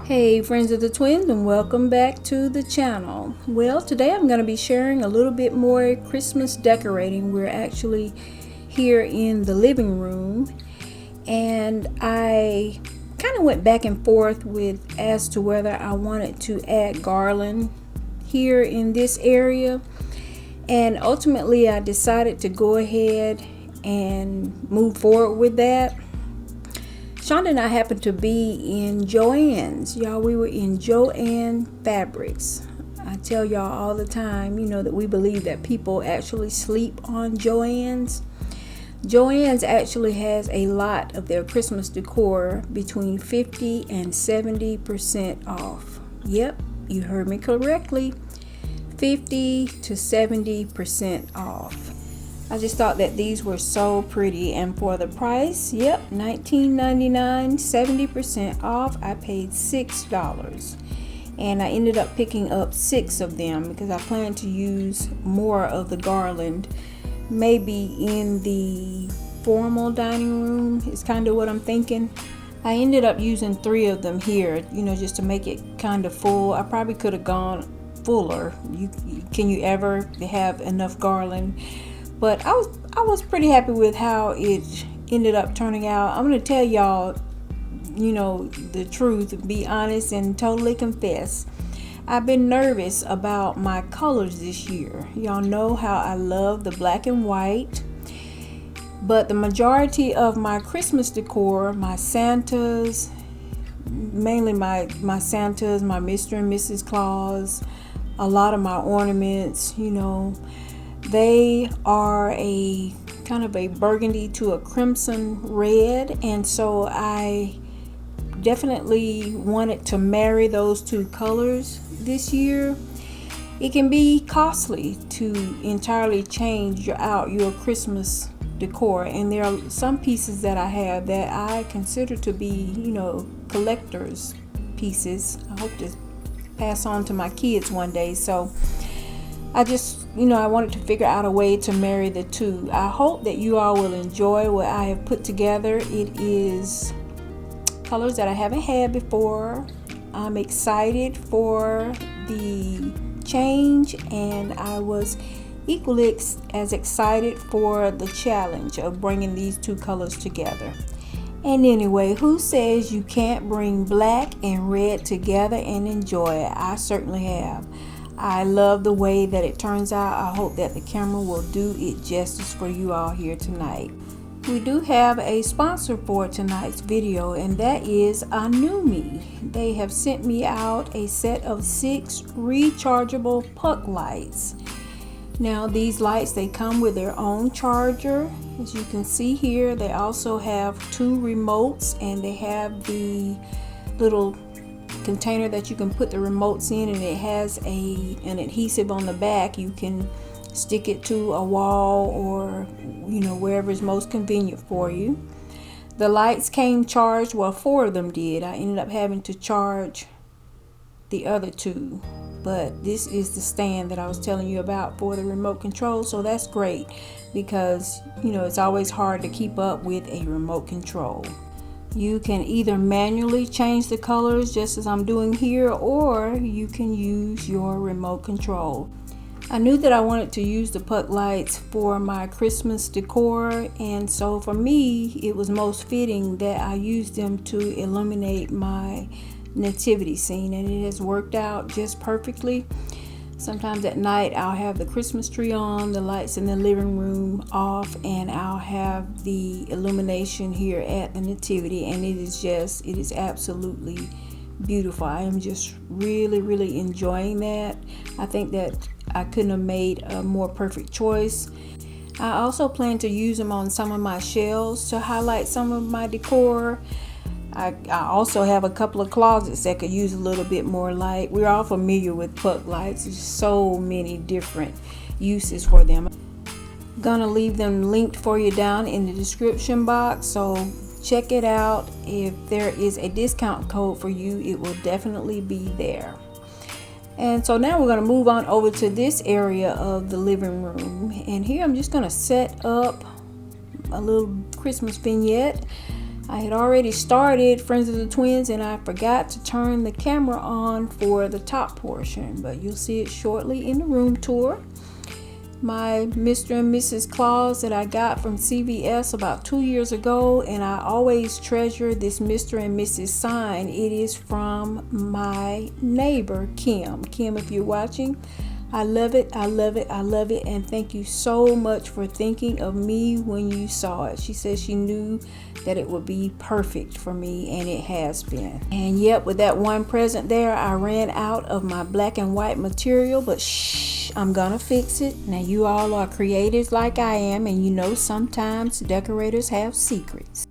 Hey friends of the twins, and welcome back to the channel. Well, today I'm going to be sharing a little bit more Christmas decorating. We're actually here in the living room, and I kind of went back and forth as to whether I wanted to add garland here in this area, and ultimately I decided to go ahead and move forward with that. Shonda and I happened to be in Joann's. Y'all, we were in Joann Fabrics. I tell y'all all the time, that we believe that people actually sleep on Joann's. Joann's actually has a lot of their Christmas decor between 50 and 70% off. Yep, you heard me correctly. 50 to 70% off. I just thought that these were so pretty, and for the price, yep, $19.99, 70% off. I paid $6, and I ended up picking up 6 of them because I plan to use more of the garland maybe in the formal dining room is kind of what I'm thinking. I ended up using 3 of them here, just to make it kind of full. I probably could have gone fuller. Can you ever have enough garland? But I was pretty happy with how it ended up turning out. I'm going to tell y'all, the truth, be honest and totally confess. I've been nervous about my colors this year. Y'all know how I love the black and white. But the majority of my Christmas decor, my Santas, mainly my Santas, my Mr. and Mrs. Claus, a lot of my ornaments, they are a kind of a burgundy to a crimson red, and so I definitely wanted to marry those 2 colors this year. It can be costly to entirely change out your Christmas decor, and there are some pieces that I have that I consider to be, collector's pieces. I hope to pass on to my kids one day, so I just, I wanted to figure out a way to marry the 2. I hope that you all will enjoy what I have put together. It is colors that I haven't had before. I'm excited for the change, and I was equally as excited for the challenge of bringing these 2 colors together. And anyway, who says you can't bring black and red together and enjoy it? I certainly have. I love the way that it turns out. I hope that the camera will do it justice for you all here tonight. We do have a sponsor for tonight's video, and that is ONUMII. They have sent me out a set of 6 rechargeable puck lights. Now these lights, they come with their own charger. As you can see here, they also have 2 remotes, and they have the little container that you can put the remotes in, and it has an adhesive on the back. You can stick it to a wall or wherever is most convenient for you. The lights came charged. Well, 4 of them did. I ended up having to charge the other 2, but this is the stand that I was telling you about for the remote control, so that's great because it's always hard to keep up with a remote control. You can either manually change the colors just as I'm doing here, or you can use your remote control. I knew that I wanted to use the puck lights for my Christmas decor, and so for me it was most fitting that I used them to illuminate my nativity scene, and it has worked out just perfectly. Sometimes at night I'll have the Christmas tree on, the lights in the living room off, and I'll have the illumination here at the nativity, and it is absolutely beautiful. I am just really enjoying that. I think that I couldn't have made a more perfect choice. I also plan to use them on some of my shelves to highlight some of my decor. I also have a couple of closets that could use a little bit more light. We're all familiar with puck lights. There's so many different uses for them. I'm gonna leave them linked for you down in the description box, so check it out. If there is a discount code for you, it will definitely be there. And so now we're going to move on over to this area of the living room, and here I'm just going to set up a little Christmas vignette. I had already started Friends of the Twins and I forgot to turn the camera on for the top portion, but you'll see it shortly in the room tour. My Mr. and Mrs. Claus that I got from CVS about 2 years ago, and I always treasure this Mr. and Mrs. sign. It is from my neighbor Kim. Kim, if you're watching, I love it, I love it, I love it, and thank you so much for thinking of me when you saw it. She said she knew that it would be perfect for me, and it has been. And yep, with that one present there, I ran out of my black and white material, but shh, I'm gonna fix it. Now you all are creatives like I am, and you know sometimes decorators have secrets.